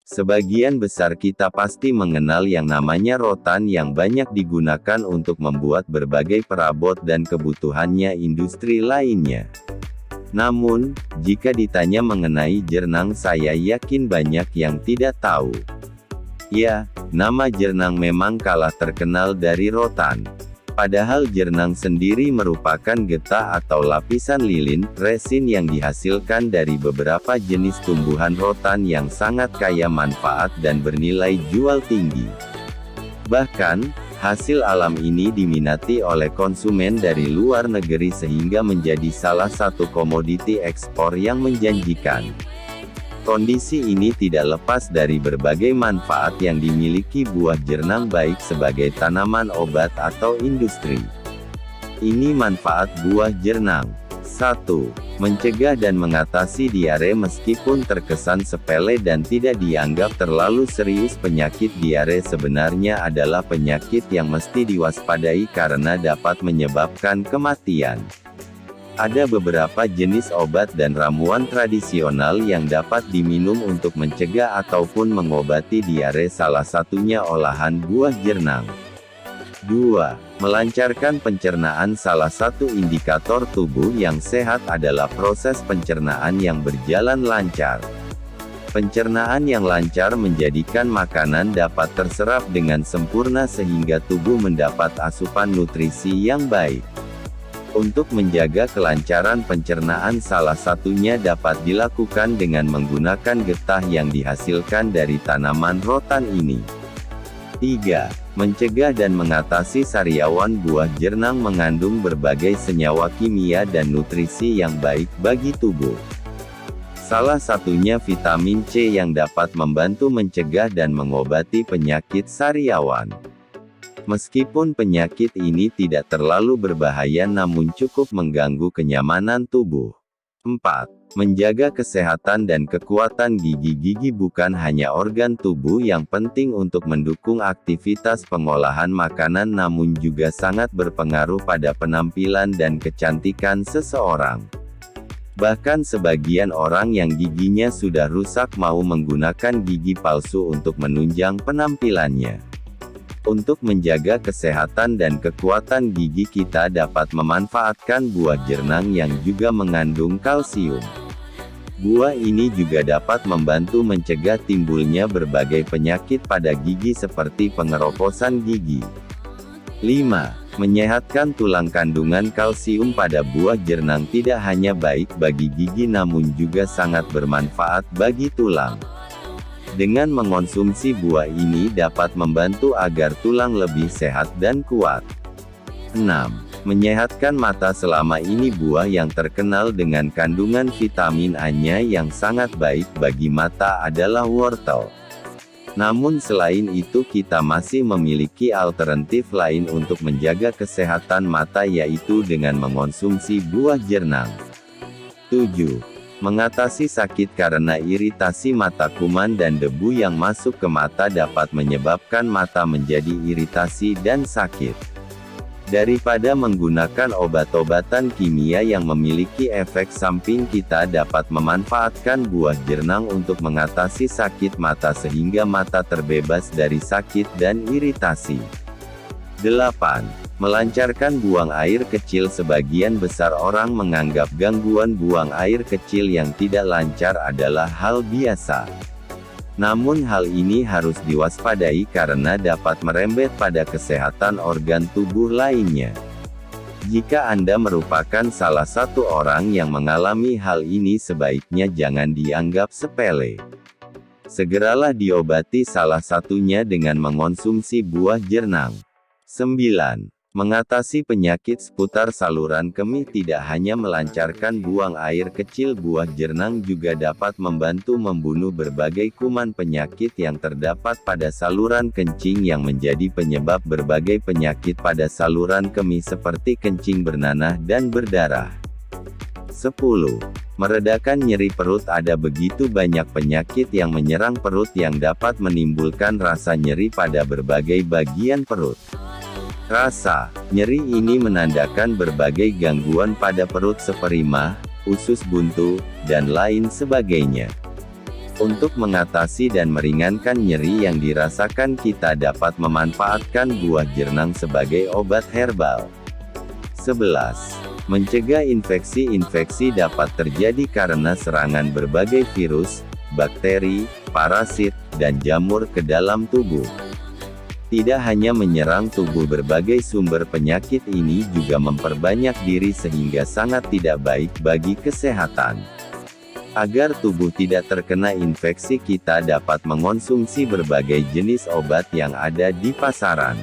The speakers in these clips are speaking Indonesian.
Sebagian besar kita pasti mengenal yang namanya rotan yang banyak digunakan untuk membuat berbagai perabot dan kebutuhannya industri lainnya. Namun, jika ditanya mengenai jernang, saya yakin banyak yang tidak tahu. Ya, nama jernang memang kalah terkenal dari rotan. Padahal jernang sendiri merupakan getah atau lapisan lilin, resin yang dihasilkan dari beberapa jenis tumbuhan rotan yang sangat kaya manfaat dan bernilai jual tinggi. Bahkan, hasil alam ini diminati oleh konsumen dari luar negeri sehingga menjadi salah satu komoditi ekspor yang menjanjikan. Kondisi ini tidak lepas dari berbagai manfaat yang dimiliki buah jernang baik sebagai tanaman obat atau industri. Ini manfaat buah jernang. 1. Mencegah dan mengatasi diare. Meskipun terkesan sepele dan tidak dianggap terlalu serius, penyakit diare sebenarnya adalah penyakit yang mesti diwaspadai karena dapat menyebabkan kematian. Ada beberapa jenis obat dan ramuan tradisional yang dapat diminum untuk mencegah ataupun mengobati diare, salah satunya olahan buah jernang. 2. Melancarkan pencernaan. Salah satu indikator tubuh yang sehat adalah proses pencernaan yang berjalan lancar. Pencernaan yang lancar menjadikan makanan dapat terserap dengan sempurna sehingga tubuh mendapat asupan nutrisi yang baik. Untuk menjaga kelancaran pencernaan, salah satunya dapat dilakukan dengan menggunakan getah yang dihasilkan dari tanaman rotan ini. 3. Mencegah dan mengatasi sariawan. Buah jernang mengandung berbagai senyawa kimia dan nutrisi yang baik bagi tubuh. Salah satunya vitamin C yang dapat membantu mencegah dan mengobati penyakit sariawan. Meskipun penyakit ini tidak terlalu berbahaya namun cukup mengganggu kenyamanan tubuh. 4. Menjaga kesehatan dan kekuatan gigi. Gigi bukan hanya organ tubuh yang penting untuk mendukung aktivitas pengolahan makanan namun juga sangat berpengaruh pada penampilan dan kecantikan seseorang. Bahkan sebagian orang yang giginya sudah rusak mau menggunakan gigi palsu untuk menunjang penampilannya. Untuk menjaga kesehatan dan kekuatan gigi, kita dapat memanfaatkan buah jernang yang juga mengandung kalsium. Buah ini juga dapat membantu mencegah timbulnya berbagai penyakit pada gigi seperti pengeroposan gigi. 5. Menyehatkan tulang. Kandungan kalsium pada buah jernang tidak hanya baik bagi gigi namun juga sangat bermanfaat bagi tulang. Dengan mengonsumsi buah ini dapat membantu agar tulang lebih sehat dan kuat. 6. Menyehatkan mata. Selama ini buah yang terkenal dengan kandungan vitamin A-nya yang sangat baik bagi mata adalah wortel. Namun selain itu kita masih memiliki alternatif lain untuk menjaga kesehatan mata, yaitu dengan mengonsumsi buah jernang. 7. Mengatasi sakit karena iritasi mata. Kuman dan debu yang masuk ke mata dapat menyebabkan mata menjadi iritasi dan sakit. Daripada menggunakan obat-obatan kimia yang memiliki efek samping, kita dapat memanfaatkan buah jernang untuk mengatasi sakit mata sehingga mata terbebas dari sakit dan iritasi. 8. Melancarkan buang air kecil. Sebagian besar orang menganggap gangguan buang air kecil yang tidak lancar adalah hal biasa. Namun hal ini harus diwaspadai karena dapat merembet pada kesehatan organ tubuh lainnya. Jika Anda merupakan salah satu orang yang mengalami hal ini, sebaiknya jangan dianggap sepele. Segeralah diobati, salah satunya dengan mengonsumsi buah jernang. 9. Mengatasi penyakit seputar saluran kemih. Tidak hanya melancarkan buang air kecil, buah jernang juga dapat membantu membunuh berbagai kuman penyakit yang terdapat pada saluran kencing yang menjadi penyebab berbagai penyakit pada saluran kemih seperti kencing bernanah dan berdarah. 10. Meredakan nyeri perut. Ada begitu banyak penyakit yang menyerang perut yang dapat menimbulkan rasa nyeri pada berbagai bagian perut. Rasa nyeri ini menandakan berbagai gangguan pada perut seperti mah, usus buntu, dan lain sebagainya. Untuk mengatasi dan meringankan nyeri yang dirasakan, kita dapat memanfaatkan buah jernang sebagai obat herbal. 11. Mencegah infeksi dapat terjadi karena serangan berbagai virus, bakteri, parasit, dan jamur ke dalam tubuh. Tidak hanya menyerang tubuh, berbagai sumber penyakit ini juga memperbanyak diri sehingga sangat tidak baik bagi kesehatan. Agar tubuh tidak terkena infeksi, kita dapat mengonsumsi berbagai jenis obat yang ada di pasaran.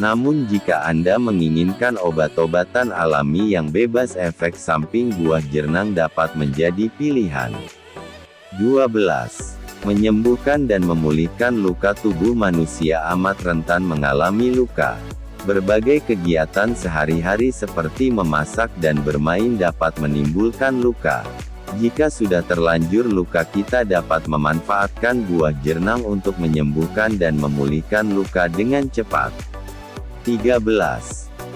Namun jika Anda menginginkan obat-obatan alami yang bebas efek samping, buah jernang dapat menjadi pilihan. 12. Menyembuhkan dan memulihkan luka. Tubuh manusia amat rentan mengalami luka. Berbagai kegiatan sehari-hari seperti memasak dan bermain dapat menimbulkan luka. Jika sudah terlanjur luka, kita dapat memanfaatkan buah jernang untuk menyembuhkan dan memulihkan luka dengan cepat. 13.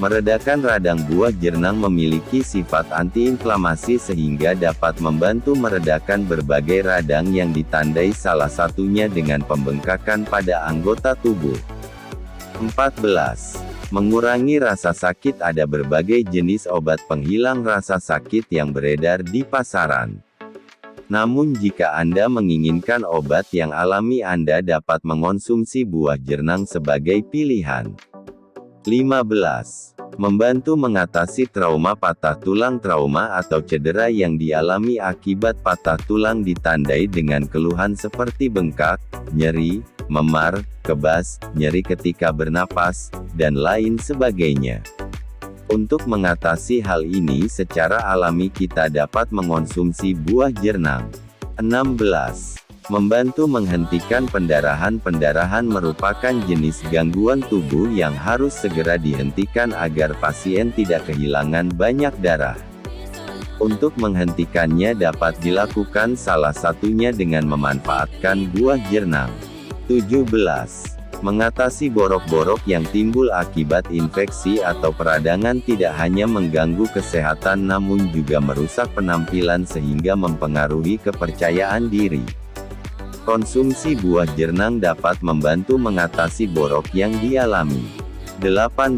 Meredakan radang. Buah jernang memiliki sifat antiinflamasi sehingga dapat membantu meredakan berbagai radang yang ditandai salah satunya dengan pembengkakan pada anggota tubuh. 14. Mengurangi rasa sakit. Ada berbagai jenis obat penghilang rasa sakit yang beredar di pasaran. Namun jika Anda menginginkan obat yang alami, Anda dapat mengonsumsi buah jernang sebagai pilihan. 15. Membantu mengatasi trauma patah tulang. Trauma atau cedera yang dialami akibat patah tulang ditandai dengan keluhan seperti bengkak, nyeri, memar, kebas, nyeri ketika bernapas, dan lain sebagainya. Untuk mengatasi hal ini secara alami, kita dapat mengonsumsi buah jernang. 16. Membantu menghentikan pendarahan. Pendarahan merupakan jenis gangguan tubuh yang harus segera dihentikan agar pasien tidak kehilangan banyak darah. Untuk menghentikannya dapat dilakukan salah satunya dengan memanfaatkan buah jernang. 17. Mengatasi borok-borok yang timbul akibat infeksi atau peradangan. Tidak hanya mengganggu kesehatan namun juga merusak penampilan sehingga mempengaruhi kepercayaan diri. Konsumsi buah jernang dapat membantu mengatasi borok yang dialami. 18.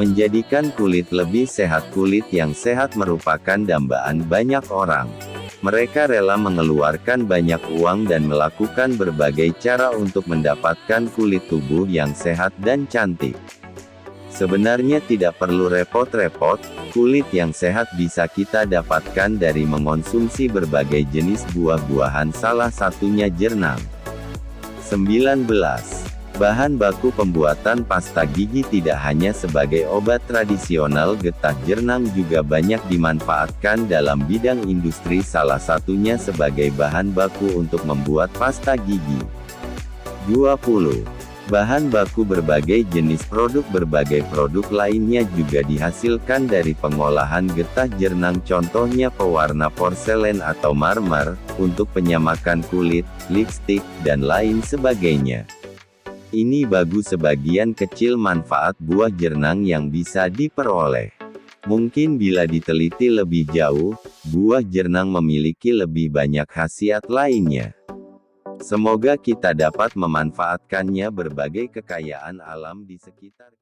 Menjadikan kulit lebih sehat. Kulit yang sehat merupakan dambaan banyak orang. Mereka rela mengeluarkan banyak uang dan melakukan berbagai cara untuk mendapatkan kulit tubuh yang sehat dan cantik. Sebenarnya tidak perlu repot-repot, kulit yang sehat bisa kita dapatkan dari mengonsumsi berbagai jenis buah-buahan, salah satunya jernang. 19. Bahan baku pembuatan pasta gigi. Tidak hanya sebagai obat tradisional, getah jernang juga banyak dimanfaatkan dalam bidang industri, salah satunya sebagai bahan baku untuk membuat pasta gigi. 20. Bahan baku berbagai jenis produk. Berbagai produk lainnya juga dihasilkan dari pengolahan getah jernang, contohnya pewarna porselen atau marmer, untuk penyamakan kulit, lipstik, dan lain sebagainya. Ini bagus sebagian kecil manfaat buah jernang yang bisa diperoleh. Mungkin bila diteliti lebih jauh, buah jernang memiliki lebih banyak khasiat lainnya. Semoga kita dapat memanfaatkannya berbagai kekayaan alam di sekitar